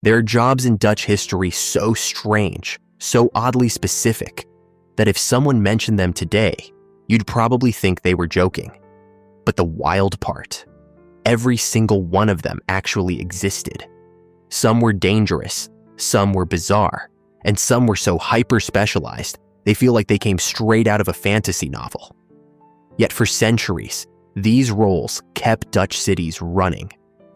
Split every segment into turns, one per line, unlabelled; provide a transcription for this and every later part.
There are jobs in Dutch history so strange, so oddly specific, that if someone mentioned them today, you'd probably think they were joking. But the wild part, every single one of them actually existed. Some were dangerous, some were bizarre, and some were so hyper-specialized, they feel like they came straight out of a fantasy novel. Yet for centuries, these roles kept Dutch cities running,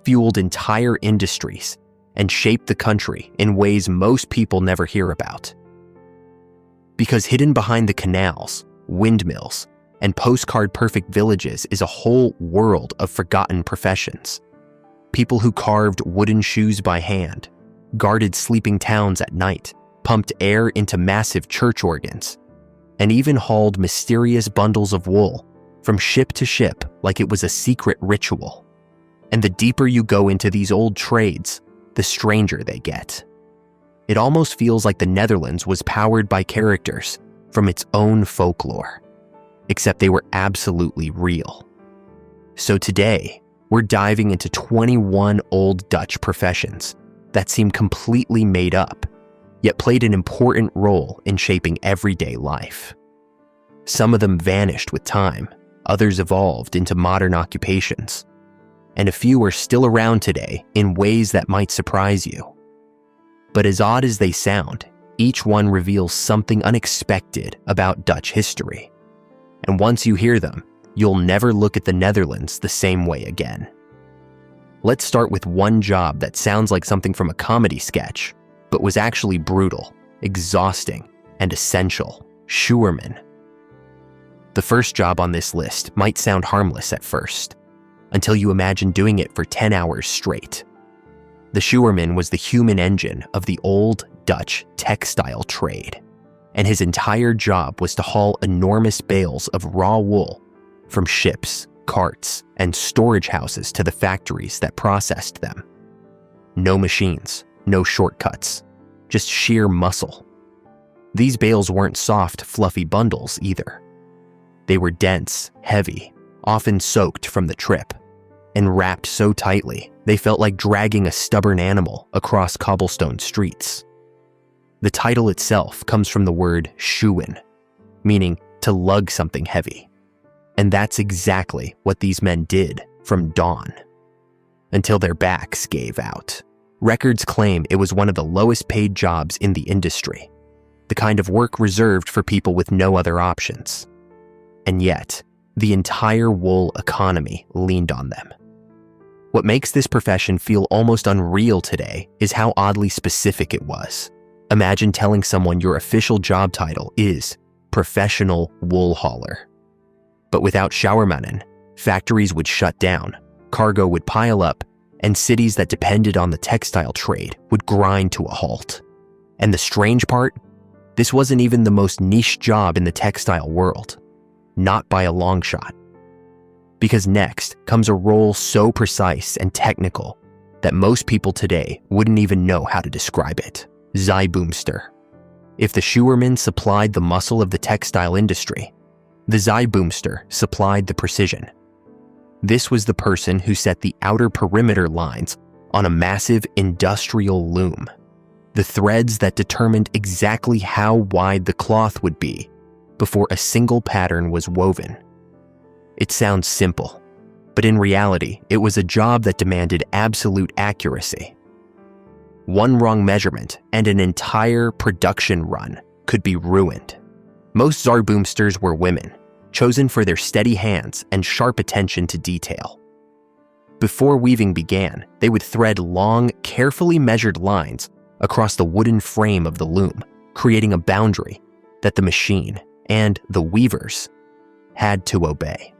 fueled entire industries, and shaped the country in ways most people never hear about. Because hidden behind the canals, windmills, and postcard-perfect villages is a whole world of forgotten professions. People who carved wooden shoes by hand, guarded sleeping towns at night, pumped air into massive church organs, and even hauled mysterious bundles of wool from ship to ship like it was a secret ritual. And the deeper you go into these old trades, the stranger they get. It almost feels like the Netherlands was powered by characters from its own folklore, except they were absolutely real. So today, we're diving into 21 old Dutch professions that seem completely made up, yet played an important role in shaping everyday life. Some of them vanished with time, others evolved into modern occupations, and a few are still around today in ways that might surprise you. But as odd as they sound, each one reveals something unexpected about Dutch history. And once you hear them, you'll never look at the Netherlands the same way again. Let's start with one job that sounds like something from a comedy sketch, but was actually brutal, exhausting, and essential: Sjouwerman. The first job on this list might sound harmless at first, until you imagine doing it for 10 hours straight. The Sjouwerman was the human engine of the old Dutch textile trade, and his entire job was to haul enormous bales of raw wool from ships, carts, and storage houses to the factories that processed them. No machines, no shortcuts, just sheer muscle. These bales weren't soft, fluffy bundles either. They were dense, heavy, often soaked from the trip, and wrapped so tightly they felt like dragging a stubborn animal across cobblestone streets. The title itself comes from the word sjouwen, meaning to lug something heavy. And that's exactly what these men did from dawn, until their backs gave out. Records claim it was one of the lowest paid jobs in the industry, the kind of work reserved for people with no other options. And yet, the entire wool economy leaned on them. What makes this profession feel almost unreal today is how oddly specific it was. Imagine telling someone your official job title is professional wool hauler. But without Sjouwermannen, factories would shut down, cargo would pile up, and cities that depended on the textile trade would grind to a halt. And the strange part? This wasn't even the most niche job in the textile world. Not by a long shot. Because next comes a role so precise and technical that most people today wouldn't even know how to describe it: Sjouwboomster. If the Sjouwerman supplied the muscle of the textile industry, the Sjouwboomster supplied the precision. This was the person who set the outer perimeter lines on a massive industrial loom, the threads that determined exactly how wide the cloth would be before a single pattern was woven. It sounds simple, but in reality, it was a job that demanded absolute accuracy. One wrong measurement and an entire production run could be ruined. Most Sjouwboomsters were women, chosen for their steady hands and sharp attention to detail. Before weaving began, they would thread long, carefully measured lines across the wooden frame of the loom, creating a boundary that the machine and the weavers had to obey.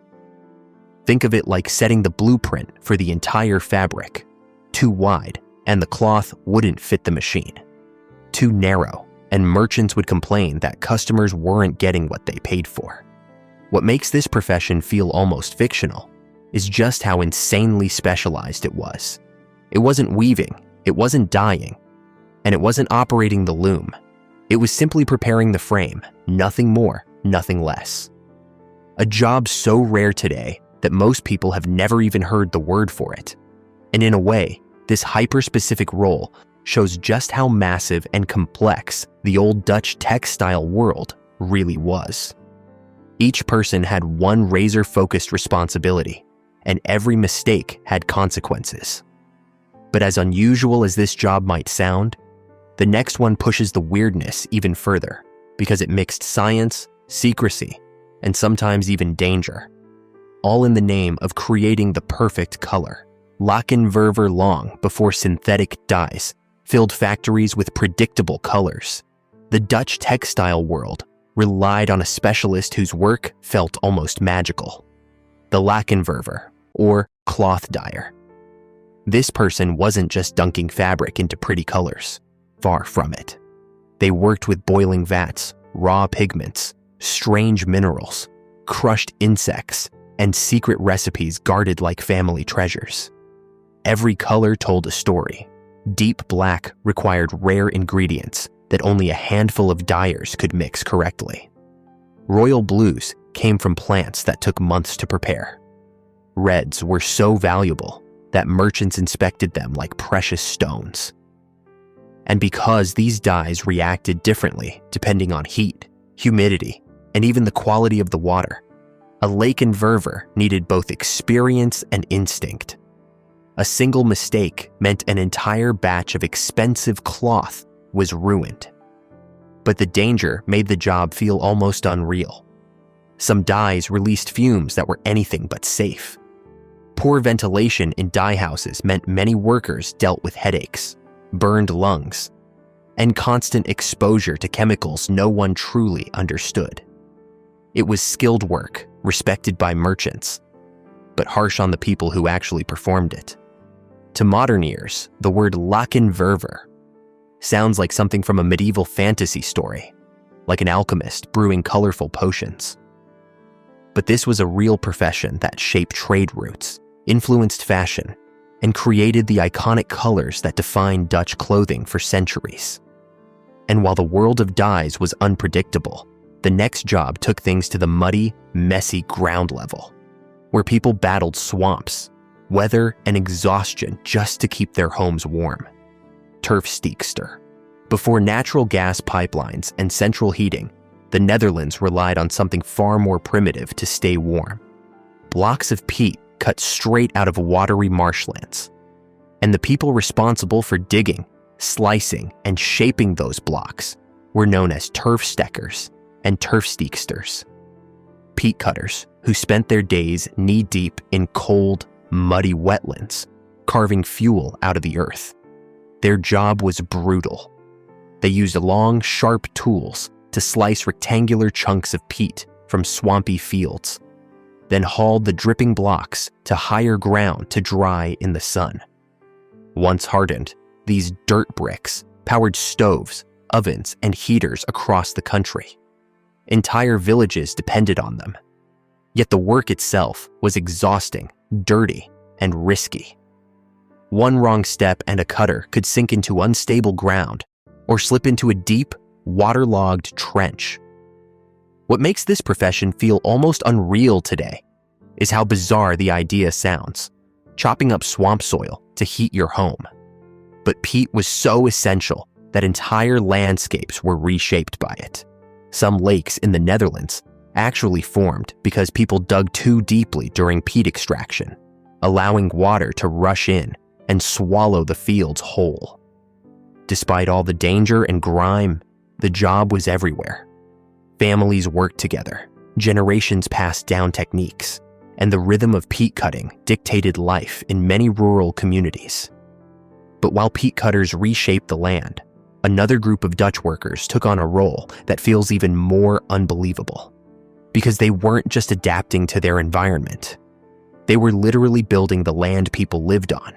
Think of it like setting the blueprint for the entire fabric. Too wide, and the cloth wouldn't fit the machine. Too narrow, and merchants would complain that customers weren't getting what they paid for. What makes this profession feel almost fictional is just how insanely specialized it was. It wasn't weaving, it wasn't dyeing, and it wasn't operating the loom. It was simply preparing the frame, nothing more, nothing less. A job so rare today that most people have never even heard the word for it. And in a way, this hyper-specific role shows just how massive and complex the old Dutch textile world really was. Each person had one razor-focused responsibility, and every mistake had consequences. But as unusual as this job might sound, the next one pushes the weirdness even further because it mixed science, secrecy, and sometimes even danger, all in the name of creating the perfect color. Lakenverver long before synthetic dyes filled factories with predictable colors. The Dutch textile world relied on a specialist whose work felt almost magical, the Lakenverver, or cloth dyer. This person wasn't just dunking fabric into pretty colors. Far from it. They worked with boiling vats, raw pigments, strange minerals, crushed insects, and secret recipes guarded like family treasures. Every color told a story. Deep black required rare ingredients that only a handful of dyers could mix correctly. Royal blues came from plants that took months to prepare. Reds were so valuable that merchants inspected them like precious stones. And because these dyes reacted differently depending on heat, humidity, and even the quality of the water, a Lakenverver needed both experience and instinct. A single mistake meant an entire batch of expensive cloth was ruined. But the danger made the job feel almost unreal. Some dyes released fumes that were anything but safe. Poor ventilation in dye houses meant many workers dealt with headaches, burned lungs, and constant exposure to chemicals no one truly understood. It was skilled work, respected by merchants, but harsh on the people who actually performed it. To modern ears, the word Lakenverver sounds like something from a medieval fantasy story, like an alchemist brewing colorful potions. But this was a real profession that shaped trade routes, influenced fashion, and created the iconic colors that defined Dutch clothing for centuries. And while the world of dyes was unpredictable, the next job took things to the muddy, messy ground level, where people battled swamps, weather, and exhaustion just to keep their homes warm. Turfsteekster. Before natural gas pipelines and central heating, the Netherlands relied on something far more primitive to stay warm. Blocks of peat cut straight out of watery marshlands. And the people responsible for digging, slicing, and shaping those blocks were known as turfstekkers and turfsteeksters. Peat cutters who spent their days knee-deep in cold, muddy wetlands, carving fuel out of the earth. Their job was brutal. They used long, sharp tools to slice rectangular chunks of peat from swampy fields, then hauled the dripping blocks to higher ground to dry in the sun. Once hardened, these dirt bricks powered stoves, ovens, and heaters across the country. Entire villages depended on them. Yet the work itself was exhausting, dirty, and risky. One wrong step and a cutter could sink into unstable ground or slip into a deep, waterlogged trench. What makes this profession feel almost unreal today is how bizarre the idea sounds, chopping up swamp soil to heat your home. But peat was so essential that entire landscapes were reshaped by it. Some lakes in the Netherlands actually formed because people dug too deeply during peat extraction, allowing water to rush in and swallow the fields whole. Despite all the danger and grime, the job was everywhere. Families worked together, generations passed down techniques, and the rhythm of peat cutting dictated life in many rural communities. But while peat cutters reshaped the land, another group of Dutch workers took on a role that feels even more unbelievable. Because they weren't just adapting to their environment. They were literally building the land people lived on.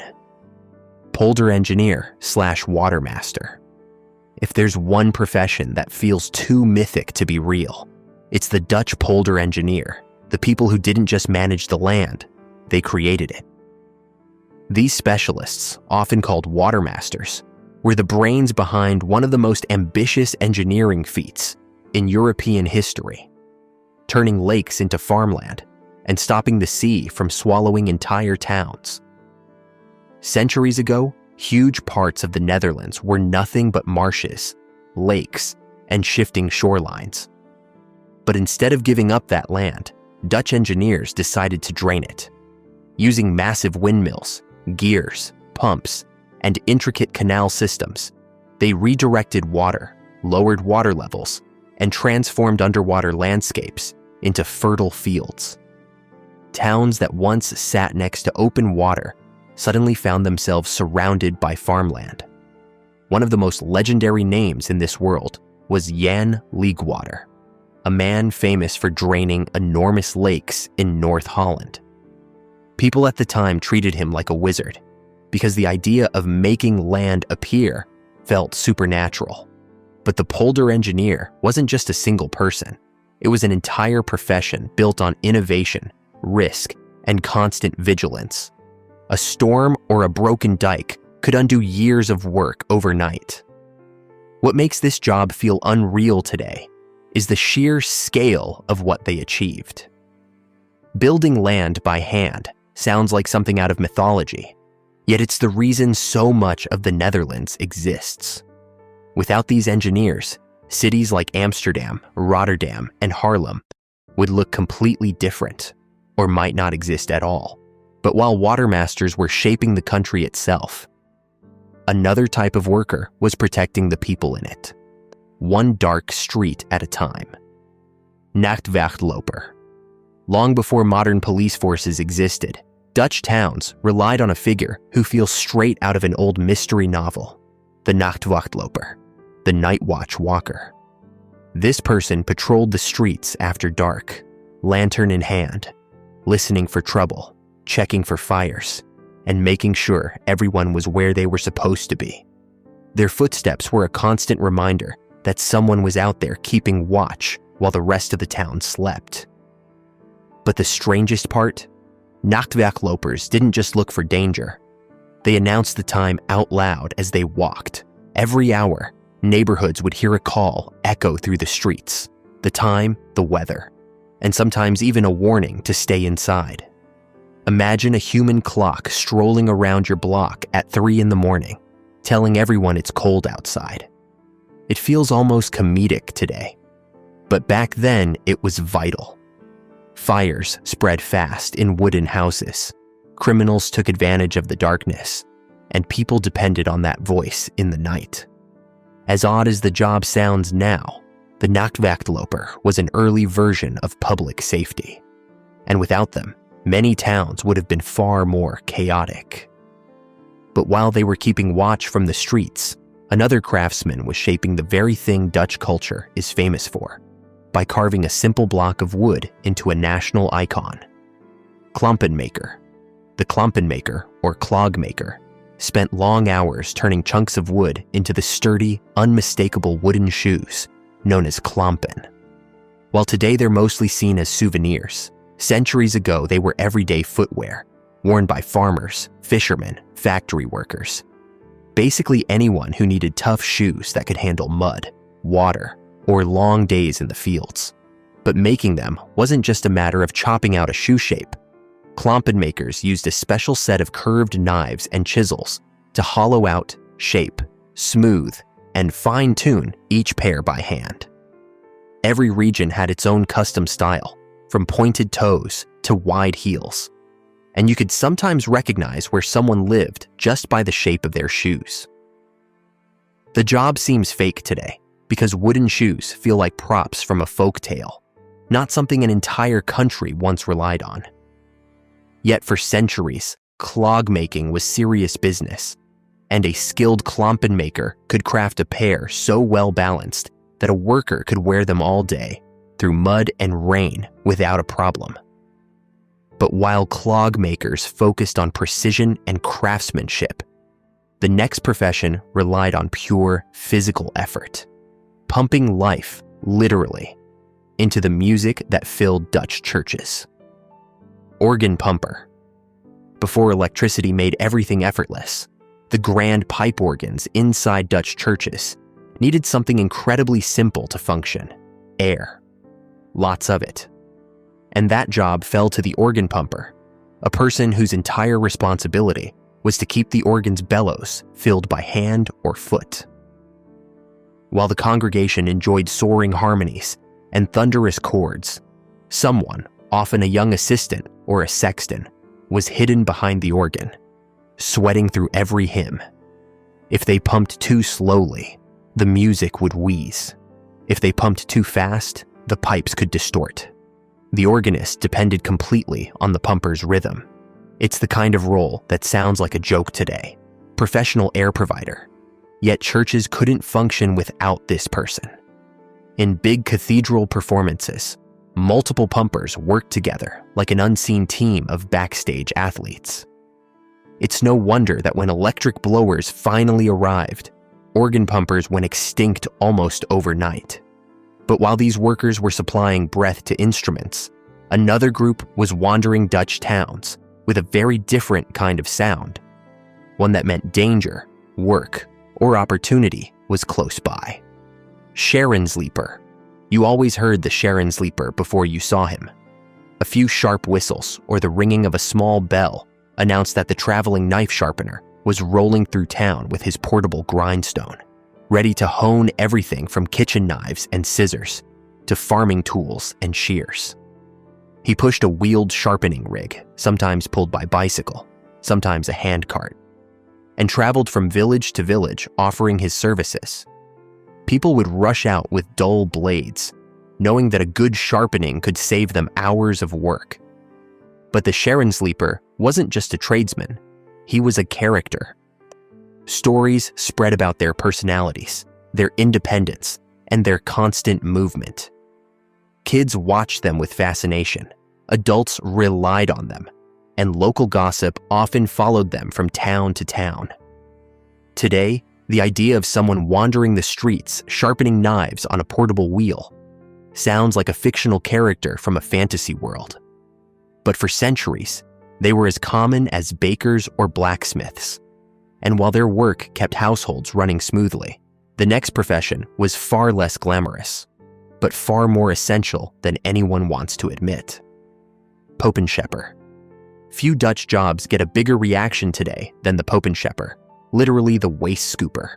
Polder engineer / watermaster. If there's one profession that feels too mythic to be real, it's the Dutch polder engineer, the people who didn't just manage the land, they created it. These specialists, often called watermasters, were the brains behind one of the most ambitious engineering feats in European history, turning lakes into farmland and stopping the sea from swallowing entire towns. Centuries ago, huge parts of the Netherlands were nothing but marshes, lakes, and shifting shorelines. But instead of giving up that land, Dutch engineers decided to drain it. Using massive windmills, gears, pumps, and intricate canal systems, they redirected water, lowered water levels, and transformed underwater landscapes into fertile fields. Towns that once sat next to open water suddenly found themselves surrounded by farmland. One of the most legendary names in this world was Jan Leegwater, a man famous for draining enormous lakes in North Holland. People at the time treated him like a wizard because the idea of making land appear felt supernatural. But the polder engineer wasn't just a single person. It was an entire profession built on innovation, risk, and constant vigilance. A storm or a broken dike could undo years of work overnight. What makes this job feel unreal today is the sheer scale of what they achieved. Building land by hand sounds like something out of mythology, yet it's the reason so much of the Netherlands exists. Without these engineers, cities like Amsterdam, Rotterdam, and Haarlem would look completely different, or might not exist at all. But while watermasters were shaping the country itself, another type of worker was protecting the people in it, one dark street at a time. Nachtwachtloper. Long before modern police forces existed, Dutch towns relied on a figure who feels straight out of an old mystery novel, the Nachtwachtloper, the Night Watch Walker. This person patrolled the streets after dark, lantern in hand, listening for trouble, checking for fires, and making sure everyone was where they were supposed to be. Their footsteps were a constant reminder that someone was out there keeping watch while the rest of the town slept. But the strangest part? Nachtwachtlopers didn't just look for danger. They announced the time out loud as they walked. Every hour, neighborhoods would hear a call echo through the streets, the time, the weather, and sometimes even a warning to stay inside. Imagine a human clock strolling around your block at 3 a.m, telling everyone it's cold outside. It feels almost comedic today, but back then it was vital. Fires spread fast in wooden houses, criminals took advantage of the darkness, and people depended on that voice in the night. As odd as the job sounds now, the Nachtwachtloper was an early version of public safety, and without them, many towns would have been far more chaotic. But while they were keeping watch from the streets, another craftsman was shaping the very thing Dutch culture is famous for, by carving a simple block of wood into a national icon. Klompenmaker. The klompenmaker, or clogmaker, spent long hours turning chunks of wood into the sturdy, unmistakable wooden shoes known as klompen. While today they're mostly seen as souvenirs, centuries ago they were everyday footwear, worn by farmers, fishermen, factory workers. Basically anyone who needed tough shoes that could handle mud, water, or long days in the fields. But making them wasn't just a matter of chopping out a shoe shape. Klompenmakers used a special set of curved knives and chisels to hollow out, shape, smooth, and fine-tune each pair by hand. Every region had its own custom style, from pointed toes to wide heels, and you could sometimes recognize where someone lived just by the shape of their shoes. The job seems fake today because wooden shoes feel like props from a folk tale, not something an entire country once relied on. Yet for centuries, clog making was serious business, and a skilled klompenmaker could craft a pair so well balanced that a worker could wear them all day, through mud and rain, without a problem. But while clog makers focused on precision and craftsmanship, the next profession relied on pure physical effort, pumping life, literally, into the music that filled Dutch churches. Organ pumper. Before electricity made everything effortless, the grand pipe organs inside Dutch churches needed something incredibly simple to function: air. Lots of it. And that job fell to the organ pumper, a person whose entire responsibility was to keep the organ's bellows filled by hand or foot. While the congregation enjoyed soaring harmonies and thunderous chords, someone, often a young assistant or a sexton, was hidden behind the organ, sweating through every hymn. If they pumped too slowly, the music would wheeze. If they pumped too fast, the pipes could distort. The organist depended completely on the pumper's rhythm. It's the kind of role that sounds like a joke today. Professional air provider. Yet churches couldn't function without this person. In big cathedral performances, multiple pumpers worked together like an unseen team of backstage athletes. It's no wonder that when electric blowers finally arrived, organ pumpers went extinct almost overnight. But while these workers were supplying breath to instruments, another group was wandering Dutch towns with a very different kind of sound, one that meant danger, work, or opportunity was close by. Scherensleeper. You always heard the Scherensleeper before you saw him. A few sharp whistles or the ringing of a small bell announced that the traveling knife sharpener was rolling through town with his portable grindstone, ready to hone everything from kitchen knives and scissors to farming tools and shears. He pushed a wheeled sharpening rig, sometimes pulled by bicycle, sometimes a handcart, and traveled from village to village offering his services. People would rush out with dull blades, knowing that a good sharpening could save them hours of work. But the Scherensleeper wasn't just a tradesman, he was a character. Stories spread about their personalities, their independence, and their constant movement. Kids watched them with fascination, adults relied on them, and local gossip often followed them from town to town. Today, the idea of someone wandering the streets sharpening knives on a portable wheel sounds like a fictional character from a fantasy world. But for centuries, they were as common as bakers or blacksmiths. And while their work kept households running smoothly, the next profession was far less glamorous, but far more essential than anyone wants to admit. Popenschepper. Few Dutch jobs get a bigger reaction today than the Popenschepper, literally the waste scooper.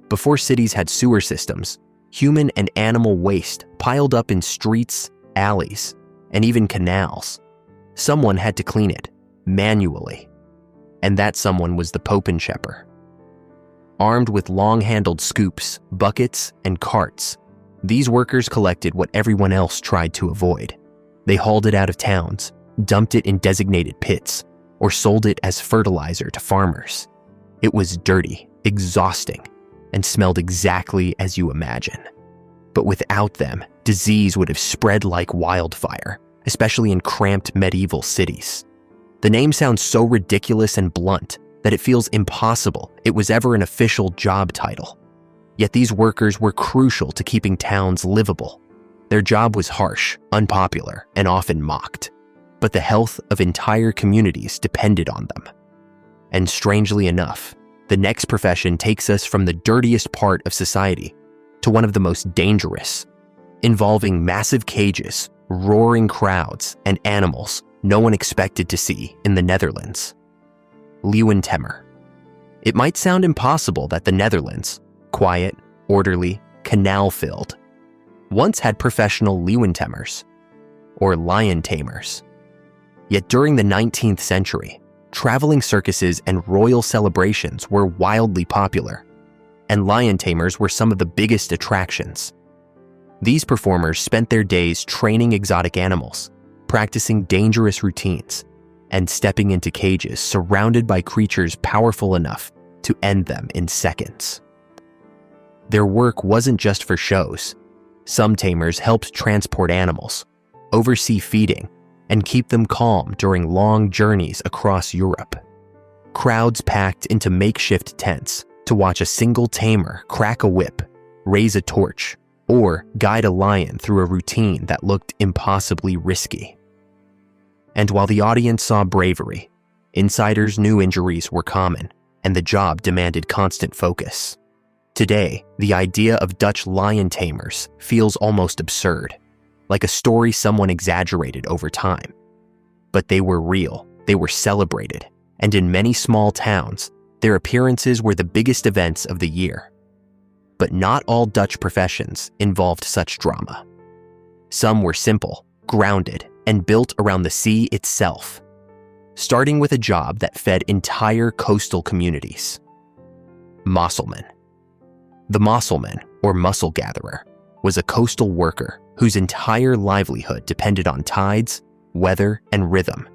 Before cities had sewer systems, human and animal waste piled up in streets, alleys, and even canals. Someone had to clean it, manually. And that someone was the Popenschepper. Armed with long-handled scoops, buckets, and carts, these workers collected what everyone else tried to avoid. They hauled it out of towns, dumped it in designated pits, or sold it as fertilizer to farmers. It was dirty, exhausting, and smelled exactly as you imagine. But without them, disease would have spread like wildfire, especially in cramped medieval cities. The name sounds so ridiculous and blunt that it feels impossible it was ever an official job title. Yet these workers were crucial to keeping towns livable. Their job was harsh, unpopular, and often mocked, but the health of entire communities depended on them. And strangely enough, the next profession takes us from the dirtiest part of society to one of the most dangerous, involving massive cages, roaring crowds, and animals no one expected to see in the Netherlands. Leeuwentemmer. It might sound impossible that the Netherlands, quiet, orderly, canal-filled, once had professional leeuwentemmers, or lion tamers. Yet during the 19th century, traveling circuses and royal celebrations were wildly popular, and lion tamers were some of the biggest attractions. These performers spent their days training exotic animals, practicing dangerous routines, and stepping into cages surrounded by creatures powerful enough to end them in seconds. Their work wasn't just for shows. Some tamers helped transport animals, oversee feeding, and keep them calm during long journeys across Europe. Crowds packed into makeshift tents to watch a single tamer crack a whip, raise a torch, or guide a lion through a routine that looked impossibly risky. And while the audience saw bravery, insiders knew injuries were common, and the job demanded constant focus. Today, the idea of Dutch lion tamers feels almost absurd, like a story someone exaggerated over time. But they were real, they were celebrated, and in many small towns, their appearances were the biggest events of the year. But not all Dutch professions involved such drama. Some were simple, grounded, and built around the sea itself, starting with a job that fed entire coastal communities. Mosselman. The mosselman, or mussel gatherer, was a coastal worker whose entire livelihood depended on tides, weather, and rhythm.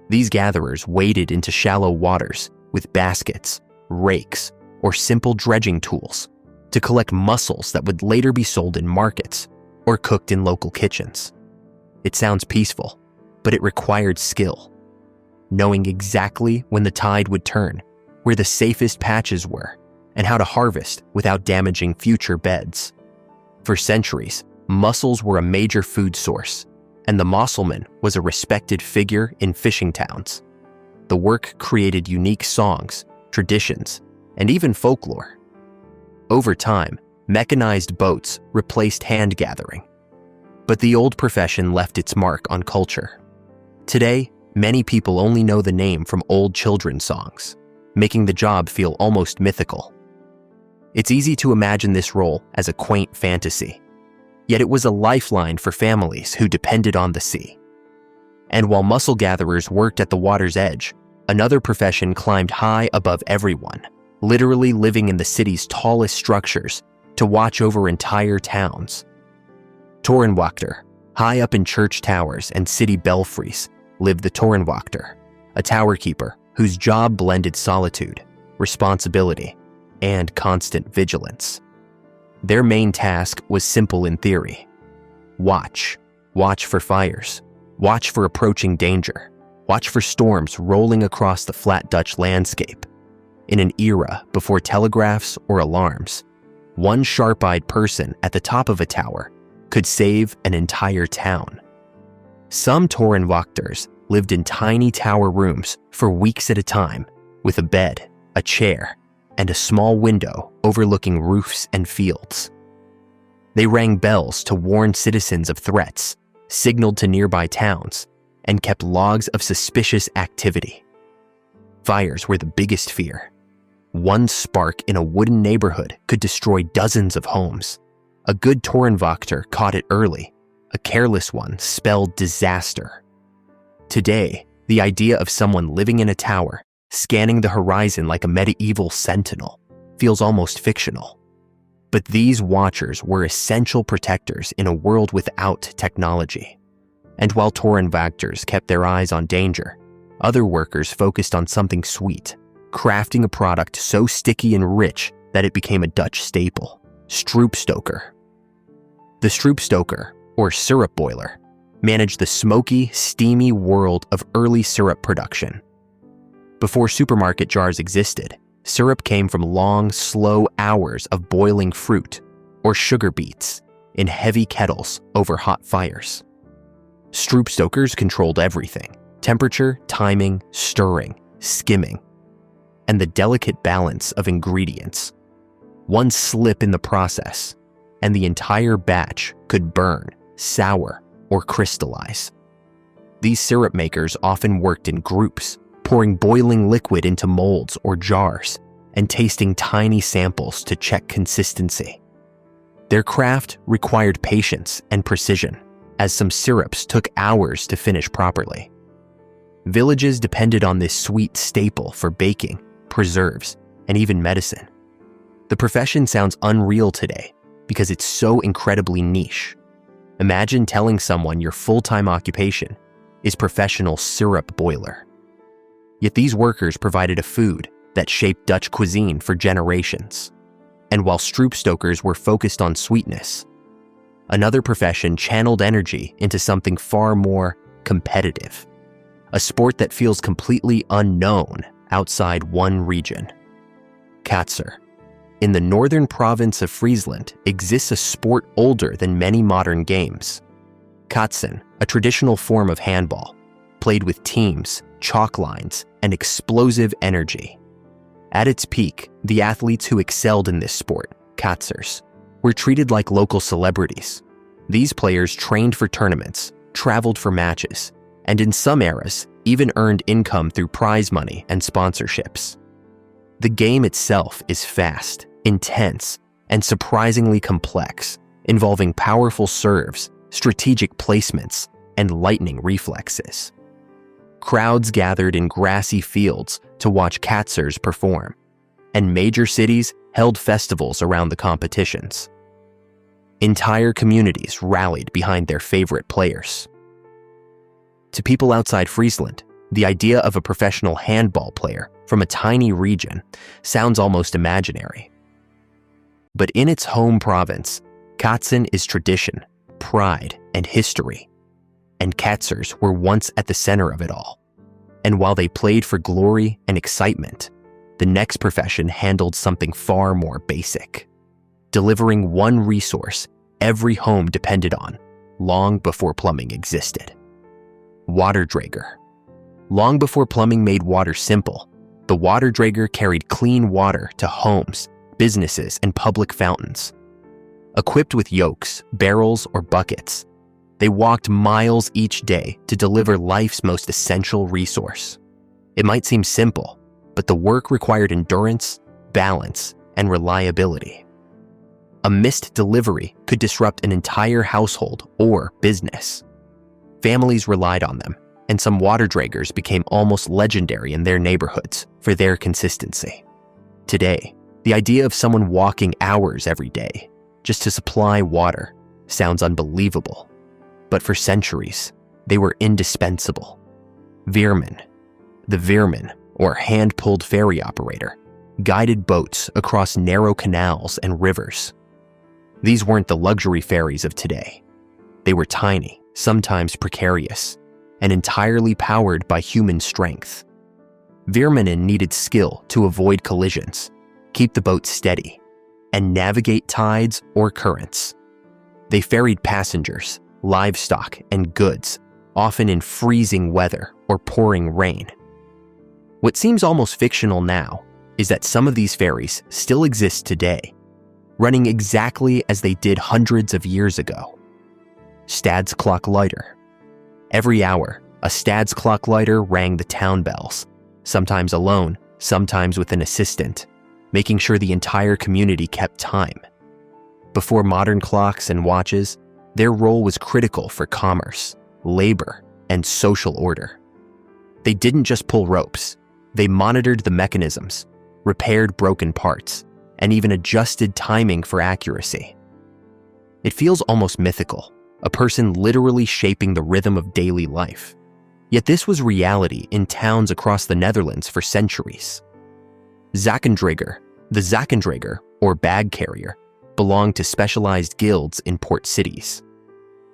These gatherers waded into shallow waters with baskets, rakes, or simple dredging tools to collect mussels that would later be sold in markets or cooked in local kitchens. It sounds peaceful, but it required skill, knowing exactly when the tide would turn, where the safest patches were, and how to harvest without damaging future beds. For centuries, mussels were a major food source, and the mosselman was a respected figure in fishing towns. The work created unique songs, traditions, and even folklore. Over time, mechanized boats replaced hand gathering, but the old profession left its mark on culture. Today, many people only know the name from old children's songs, making the job feel almost mythical. It's easy to imagine this role as a quaint fantasy, yet it was a lifeline for families who depended on the sea. And while mussel gatherers worked at the water's edge, another profession climbed high above everyone, literally living in the city's tallest structures to watch over entire towns. Torenwachter. High up in church towers and city belfries lived the Torenwachter, a tower keeper whose job blended solitude, responsibility, and constant vigilance. Their main task was simple in theory. Watch. Watch for fires. Watch for approaching danger. Watch for storms rolling across the flat Dutch landscape. In an era before telegraphs or alarms, one sharp-eyed person at the top of a tower could save an entire town. Some Torenwachters lived in tiny tower rooms for weeks at a time, with a bed, a chair, and a small window overlooking roofs and fields. They rang bells to warn citizens of threats, signaled to nearby towns, and kept logs of suspicious activity. Fires were the biggest fear. One spark in a wooden neighborhood could destroy dozens of homes. A good Torenwachter caught it early. A careless one spelled disaster. Today, the idea of someone living in a tower, scanning the horizon like a medieval sentinel, feels almost fictional. But these watchers were essential protectors in a world without technology. And while Torenwachters kept their eyes on danger, other workers focused on something sweet, crafting a product so sticky and rich that it became a Dutch staple: stroopstoker. The stroopstoker, or syrup boiler, managed the smoky, steamy world of early syrup production. Before supermarket jars existed, syrup came from long, slow hours of boiling fruit, or sugar beets, in heavy kettles over hot fires. Stroopstokers controlled everything: temperature, timing, stirring, skimming, and the delicate balance of ingredients. One slip in the process, and the entire batch could burn, sour, or crystallize. These syrup makers often worked in groups, pouring boiling liquid into molds or jars, and tasting tiny samples to check consistency. Their craft required patience and precision, as some syrups took hours to finish properly. Villages depended on this sweet staple for baking, preserves, and even medicine. The profession sounds unreal today because it's so incredibly niche. Imagine telling someone your full-time occupation is professional syrup boiler. Yet these workers provided a food that shaped Dutch cuisine for generations. And while stroopstokers were focused on sweetness, another profession channeled energy into something far more competitive, a sport that feels completely unknown outside one region. Katser. In the northern province of Friesland exists a sport older than many modern games. Katsen, a traditional form of handball, played with teams, chalk lines, and explosive energy. At its peak, the athletes who excelled in this sport, Katsers, were treated like local celebrities. These players trained for tournaments, traveled for matches, and in some eras, even earned income through prize money and sponsorships. The game itself is fast, intense, and surprisingly complex, involving powerful serves, strategic placements, and lightning reflexes. Crowds gathered in grassy fields to watch katsers perform, and major cities held festivals around the competitions. Entire communities rallied behind their favorite players. To people outside Friesland, the idea of a professional handball player from a tiny region sounds almost imaginary. But in its home province, Katzen is tradition, pride, and history. And katsers were once at the center of it all. And while they played for glory and excitement, the next profession handled something far more basic, delivering one resource every home depended on long before plumbing existed: water drager. Long before plumbing made water simple, the water drager carried clean water to homes, businesses, and public fountains. Equipped with yokes, barrels, or buckets, they walked miles each day to deliver life's most essential resource. It might seem simple, but the work required endurance, balance, and reliability. A missed delivery could disrupt an entire household or business. Families relied on them, and some water dragers became almost legendary in their neighborhoods for their consistency. Today, the idea of someone walking hours every day just to supply water sounds unbelievable. But for centuries, they were indispensable. Veerman, the veerman, or hand-pulled ferry operator, guided boats across narrow canals and rivers. These weren't the luxury ferries of today. They were tiny, sometimes precarious, and entirely powered by human strength. Veermannen needed skill to avoid collisions, keep the boat steady, and navigate tides or currents. They ferried passengers, livestock, and goods, often in freezing weather or pouring rain. What seems almost fictional now is that some of these ferries still exist today, running exactly as they did hundreds of years ago. Stadsklokkeluider. Every hour, a Stadsklokkeluider rang the town bells, sometimes alone, sometimes with an assistant, making sure the entire community kept time. Before modern clocks and watches, their role was critical for commerce, labor, and social order. They didn't just pull ropes. They monitored the mechanisms, repaired broken parts, and even adjusted timing for accuracy. It feels almost mythical, a person literally shaping the rhythm of daily life. Yet this was reality in towns across the Netherlands for centuries. Zakendrager, the Zakendrager, or bag carrier, belonged to specialized guilds in port cities.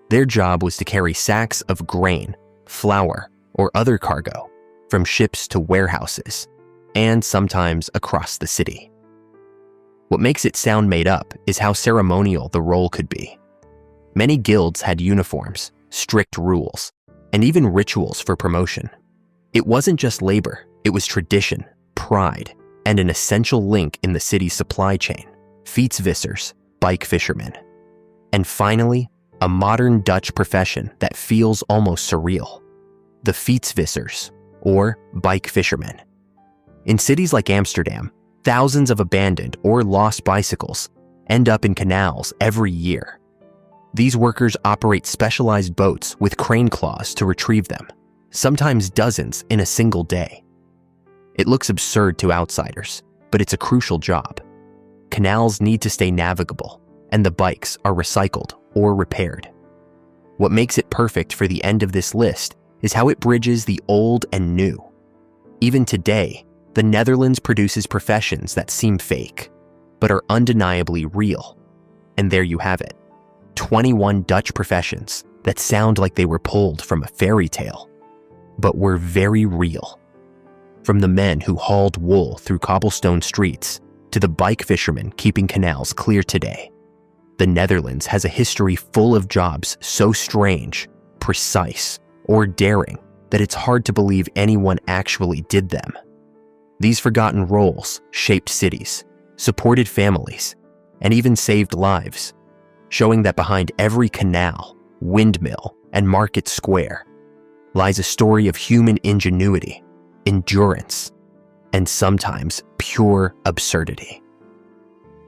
Their job was to carry sacks of grain, flour, or other cargo from ships to warehouses, and sometimes across the city. What makes it sound made up is how ceremonial the role could be. Many guilds had uniforms, strict rules, and even rituals for promotion. It wasn't just labor, it was tradition, pride, and an essential link in the city's supply chain: fietsvissers, bike fishermen. And finally, a modern Dutch profession that feels almost surreal: the fietsvissers, or bike fishermen. In cities like Amsterdam, thousands of abandoned or lost bicycles end up in canals every year. These workers operate specialized boats with crane claws to retrieve them, sometimes dozens in a single day. It looks absurd to outsiders, but it's a crucial job. Canals need to stay navigable, and the bikes are recycled or repaired. What makes it perfect for the end of this list is how it bridges the old and new. Even today, the Netherlands produces professions that seem fake, but are undeniably real. And there you have it, 21 Dutch professions that sound like they were pulled from a fairy tale, but were very real. From the men who hauled wool through cobblestone streets to the bike fishermen keeping canals clear today, the Netherlands has a history full of jobs so strange, precise, or daring that it's hard to believe anyone actually did them. These forgotten roles shaped cities, supported families, and even saved lives, showing that behind every canal, windmill, and market square lies a story of human ingenuity, endurance, and sometimes pure absurdity.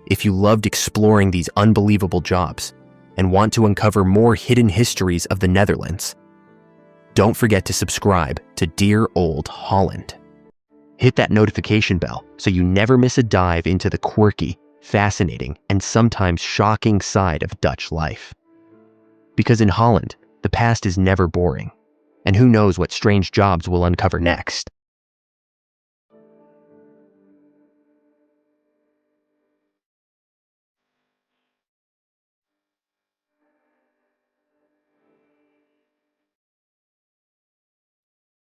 If you loved exploring these unbelievable jobs and want to uncover more hidden histories of the Netherlands, don't forget to subscribe to Dear Old Holland. Hit that notification bell so you never miss a dive into the quirky, fascinating, and sometimes shocking side of Dutch life. Because in Holland, the past is never boring, and who knows what strange jobs we'll uncover next.